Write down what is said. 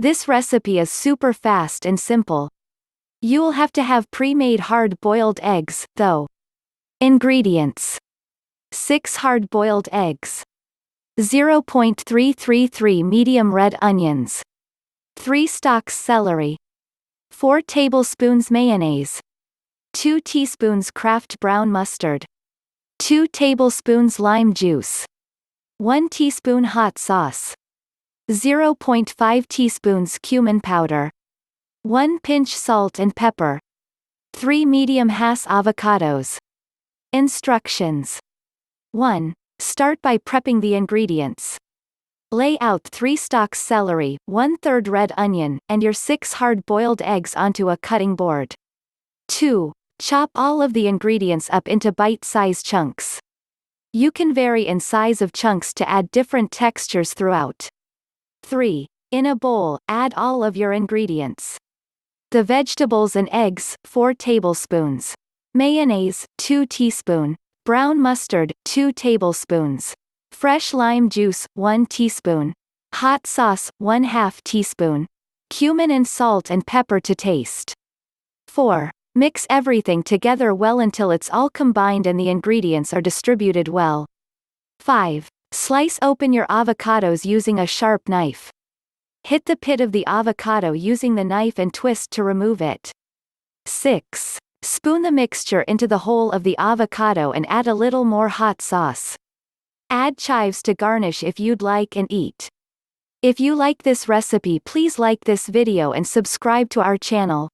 This recipe is super fast and simple. You'll have to have pre-made hard-boiled eggs, though. Ingredients: 6 hard-boiled eggs, 0.333 medium red onions, 3 stalks celery, 4 tablespoons mayonnaise, 2 teaspoons kraft brown mustard, 2 tablespoons lime juice, 1 teaspoon hot sauce, 0.5 teaspoons cumin powder, 1 pinch salt and pepper, 3 medium-Hass avocados. Instructions. 1. Start by prepping the ingredients. Lay out 3 stalks celery, 1/3 red onion, and your 6 hard-boiled eggs onto a cutting board. 2. Chop all of the ingredients up into bite-sized chunks. You can vary in size of chunks to add different textures throughout. 3. In a bowl, add all of your ingredients. The vegetables and eggs, 4 tablespoons. Mayonnaise, 2 teaspoons. Brown mustard, 2 tablespoons. Fresh lime juice, 1 teaspoon. Hot sauce, 1/2 teaspoon. Cumin and salt and pepper to taste. 4. Mix everything together well until it's all combined and the ingredients are distributed well. 5. Slice open your avocados using a sharp knife. Hit the pit of the avocado using the knife and twist to remove it. 6. Spoon the mixture into the whole of the avocado and add a little more hot sauce. Add chives to garnish if you'd like and eat. If you like this recipe, please like this video and subscribe to our channel.